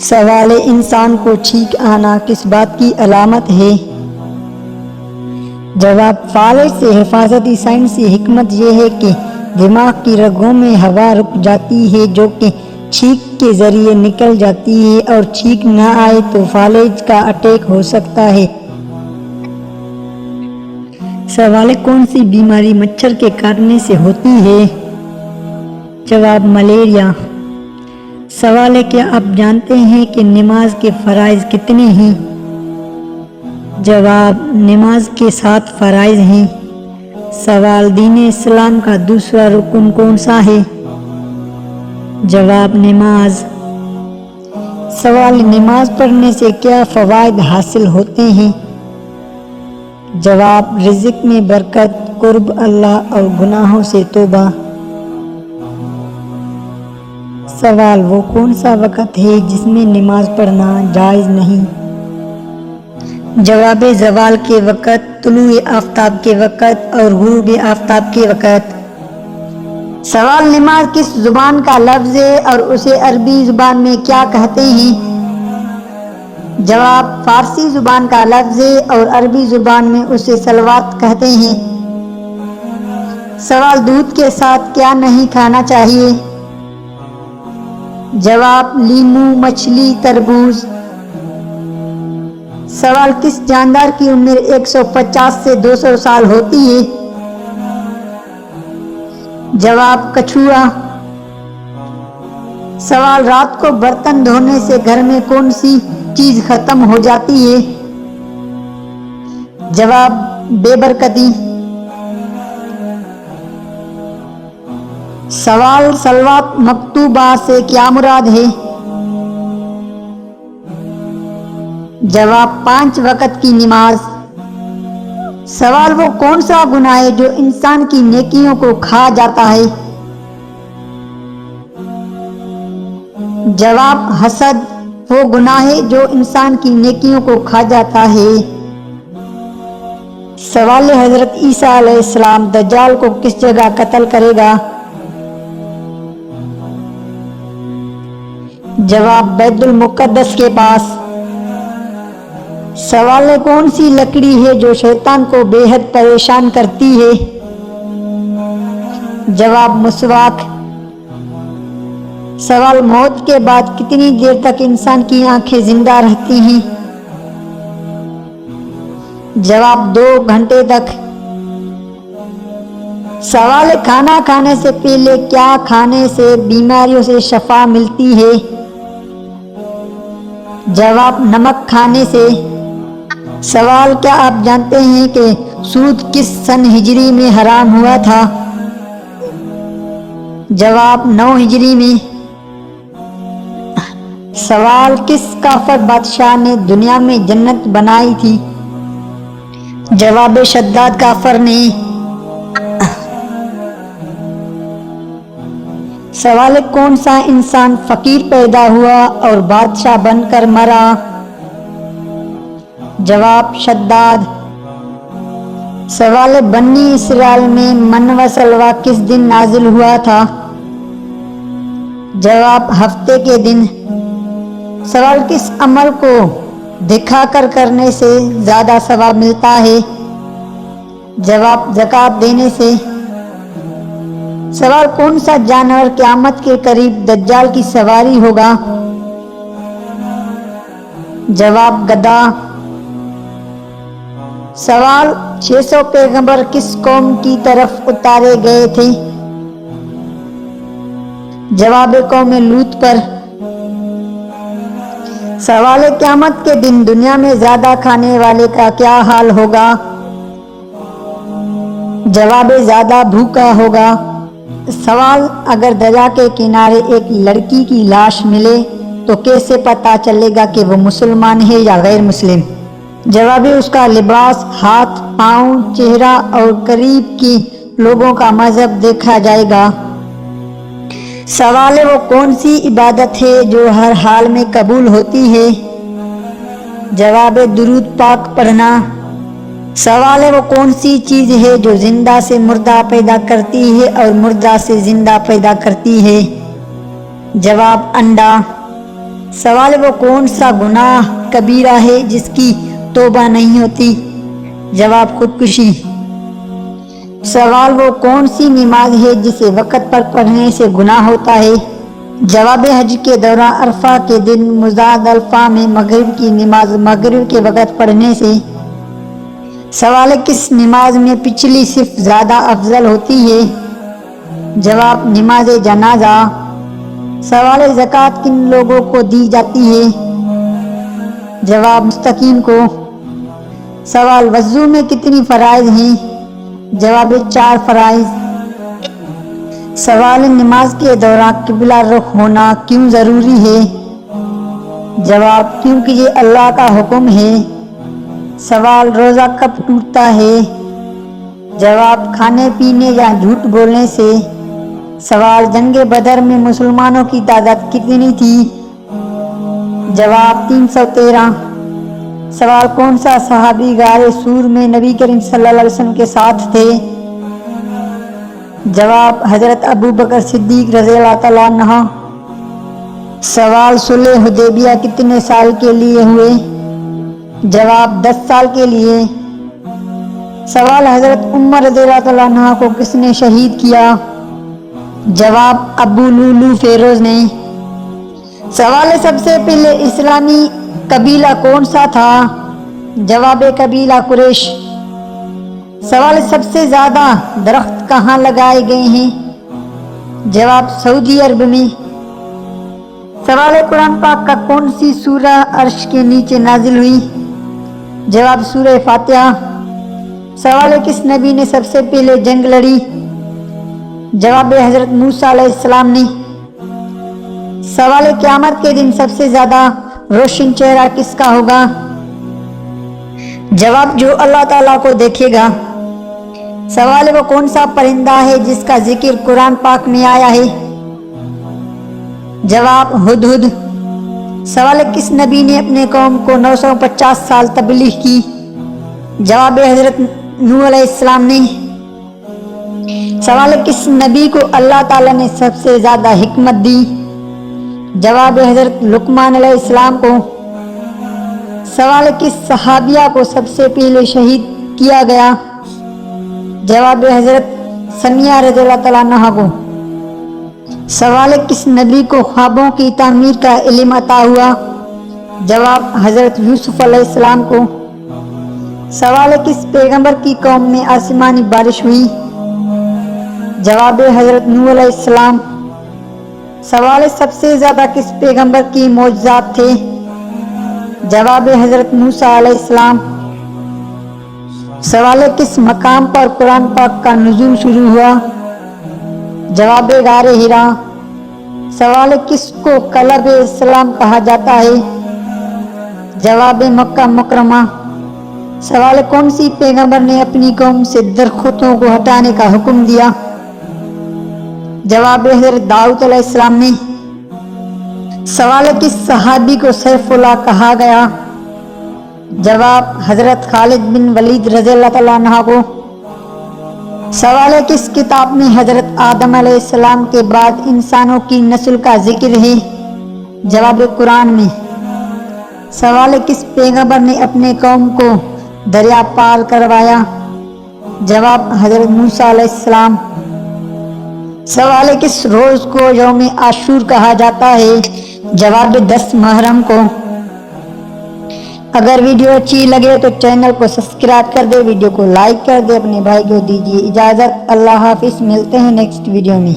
سوال: انسان کو چھینک آنا کس بات کی علامت ہے؟ جواب: فالج سے حفاظتی سائنسی حکمت یہ ہے کہ دماغ کی رگوں میں ہوا رک جاتی ہے جو کہ چھینک کے ذریعے نکل جاتی ہے، اور چھینک نہ آئے تو فالج کا اٹیک ہو سکتا ہے۔ سوال: کون سی بیماری مچھر کے کاٹنے سے ہوتی ہے؟ جواب: ملیریا۔ سوال: کیا آپ جانتے ہیں کہ نماز کے فرائض کتنے ہیں؟ جواب: نماز کے 7 فرائض ہیں۔ سوال: دین اسلام کا دوسرا رکن کون سا ہے؟ جواب: نماز۔ سوال: نماز پڑھنے سے کیا فوائد حاصل ہوتے ہیں؟ جواب: رزق میں برکت، قرب اللہ اور گناہوں سے توبہ۔ سوال: وہ کون سا وقت ہے جس میں نماز پڑھنا جائز نہیں؟ جواب: زوال کے وقت، طلوع آفتاب کے وقت اور غروب آفتاب کے وقت۔ سوال: نماز کس زبان کا لفظ ہے اور اسے عربی زبان میں کیا کہتے ہیں؟ جواب: فارسی زبان کا لفظ ہے اور عربی زبان میں اسے صلوات کہتے ہیں۔ سوال: دودھ کے ساتھ کیا نہیں کھانا چاہیے؟ جواب: لیموں، مچھلی، تربوز۔ سوال: کس جاندار کی عمر 150 سے 200 سال ہوتی ہے؟ جواب: کچھوا۔ سوال: رات کو برتن دھونے سے گھر میں کون سی چیز ختم ہو جاتی ہے؟ جواب: بے برکتی۔ سوال: صلوات مکتوبہ سے کیا مراد ہے؟ جواب: 5 وقت کی نماز۔ سوال: وہ کون سا گناہ ہے جو انسان کی نیکیوں کو کھا جاتا ہے؟ جواب: حسد۔ وہ گناہ ہے جو انسان کی نیکیوں کو کھا جاتا ہے۔ سوال: حضرت عیسیٰ علیہ السلام دجال کو کس جگہ قتل کرے گا؟ جواب: بیت المقدس کے پاس۔ سوال: کون سی لکڑی ہے جو شیطان کو بے حد پریشان کرتی ہے؟ جواب: مسواک۔ سوال: موت کے بعد کتنی دیر تک انسان کی آنکھیں زندہ رہتی ہیں؟ جواب: 2 گھنٹے تک۔ سوال: کھانا کھانے سے پہلے کیا کھانے سے بیماریوں سے شفا ملتی ہے؟ جواب: نمک کھانے سے۔ سوال: کیا آپ جانتے ہیں کہ سود کس سن ہجری میں حرام ہوا تھا؟ جواب: 9 ہجری میں۔ سوال: کس کافر بادشاہ نے دنیا میں جنت بنائی تھی؟ جواب: شداد کافر نے۔ سوال: کون سا انسان فقیر پیدا ہوا اور بادشاہ بن کر مرا؟ جواب: شداد۔ سوال: بنی اسرائیل میں من و سلویٰ کس دن نازل ہوا تھا؟ جواب: ہفتے کے دن۔ سوال: کس عمل کو دکھا کر کرنے سے زیادہ ثواب ملتا ہے؟ جواب: زکوٰۃ دینے سے۔ سوال: کون سا جانور قیامت کے قریب دجال کی سواری ہوگا؟ جواب: گدھا۔ سوال: 600 پیغمبر کس قوم کی طرف اتارے گئے تھے؟ جواب: قوم لوط پر۔ سوال: قیامت کے دن دنیا میں زیادہ کھانے والے کا کیا حال ہوگا؟ جواب: زیادہ بھوکا ہوگا۔ سوال: اگر دریا کے کنارے ایک لڑکی کی لاش ملے تو کیسے پتہ چلے گا کہ وہ مسلمان ہے یا غیر مسلم؟ جواب: اس کا لباس، ہاتھ، پاؤں، چہرہ اور قریب کے لوگوں کا مذہب دیکھا جائے گا۔ سوال: وہ کون سی عبادت ہے جو ہر حال میں قبول ہوتی ہے؟ جواب: درود پاک پڑھنا۔ سوال: وہ کون سی چیز ہے جو زندہ سے مردہ پیدا کرتی ہے اور مردہ سے زندہ پیدا کرتی ہے؟ جواب: انڈا۔ سوال وہ کون سا گناہ کبیرہ ہے جس کی توبہ نہیں ہوتی؟ جواب خودکشی۔ سوال وہ کون سی نماز ہے جسے وقت پر پڑھنے سے گناہ ہوتا ہے؟ جواب حج کے دوران عرفہ کے دن مزدلفہ میں مغرب کی نماز مغرب کے وقت پڑھنے سے۔ سوال کس نماز میں پچھلی صف زیادہ افضل ہوتی ہے؟ جواب نماز جنازہ۔ سوال زکوٰۃ کن لوگوں کو دی جاتی ہے؟ جواب مستحقین کو۔ سوال وضو میں کتنی فرائض ہیں؟ جواب 4 فرائض۔ سوال نماز کے دوران قبلہ رخ ہونا کیوں ضروری ہے؟ جواب کیونکہ یہ اللہ کا حکم ہے۔ سوال روزہ کب ٹوٹتا ہے؟ جواب کھانے پینے یا جھوٹ بولنے سے۔ سوال جنگ بدر میں مسلمانوں کی تعداد کتنی تھی؟ جواب 313۔ سوال کون سا صحابی غار سور میں نبی کریم صلی اللہ علیہ وسلم کے ساتھ تھے؟ جواب حضرت ابو بکر صدیق رضی اللہ تعالیٰ عنہ۔ سوال صلح حدیبیہ کتنے سال کے لیے ہوئے؟ جواب 10 سال کے لیے۔ سوال حضرت عمر رضی اللہ تعالیٰ عنہ کو کس نے شہید کیا؟ جواب ابو لولو فیروز نے۔ سوال سب سے پہلے اسلامی قبیلہ کون سا تھا؟ جواب قبیلہ قریش۔ سوال سب سے زیادہ درخت کہاں لگائے گئے ہیں؟ جواب سعودی عرب میں۔ سوال قرآن پاک کا کون سی سورہ عرش کے نیچے نازل ہوئی؟ جواب سورہ فاتحہ۔ سوال کس نبی نے سب سے پہلے جنگ لڑی؟ جواب حضرت موسیٰ علیہ السلام نے۔ سوال قیامت کے دن سب سے زیادہ روشن چہرہ کس کا ہوگا؟ جواب جو اللہ تعالیٰ کو دیکھے گا۔ سوال وہ کون سا پرندہ ہے جس کا ذکر قرآن پاک میں آیا ہے؟ جواب ہدہد۔ سوال کس نبی نے اپنے قوم کو 950 سال تبلیغ کی؟ جواب حضرت نوح علیہ السلام نے۔ سوال کس نبی کو اللہ تعالیٰ نے سب سے زیادہ حکمت دی؟ جواب حضرت لقمان علیہ السلام کو۔ سوال کس صحابیہ کو سب سے پہلے شہید کیا گیا؟ جواب حضرت سمیہ رضی اللہ تعالیٰ عنہ کو۔ سوال کس نبی کو خوابوں کی تعمیر کا علم عطا ہوا؟ جواب حضرت یوسف علیہ السلام کو۔ سوال کس پیغمبر کی قوم میں آسمانی بارش ہوئی؟ جواب حضرت نوح علیہ السلام۔ سوال سب سے زیادہ کس پیغمبر کی معجزات تھے؟ جواب حضرت موسیٰ علیہ السلام۔ سوال کس مقام پر قرآن پاک کا نزول شروع ہوا؟ جواب غار حرا۔ سوال کس کو قلب اسلام کہا جاتا ہے؟ جواب مکہ مکرمہ۔ سوال کون سی پیغمبر نے اپنی قوم سے درختوں کو ہٹانے کا حکم دیا؟ جواب حضرت داؤد علیہ السلام نے۔ سوال کس صحابی کو سیف اللہ کہا گیا؟ جواب حضرت خالد بن ولید رضی اللہ تعالیٰ عنہ کو۔ سوال کس کتاب میں حضرت آدم علیہ السلام کے بعد انسانوں کی نسل کا ذکر ہے؟ جواب قرآن میں۔ سوال کس پیغمبر نے اپنے قوم کو دریا پار کروایا؟ جواب حضرت موسیٰ علیہ السلام۔ سوال کس روز کو یوم عاشور کہا جاتا ہے؟ جواب 10 محرم کو۔ اگر ویڈیو اچھی لگے تو چینل کو سبسکرائب کر دے، ویڈیو کو لائک کر دے، اپنے بھائی کو دیجیے اجازت۔ اللہ حافظ، ملتے ہیں نیکسٹ ویڈیو میں۔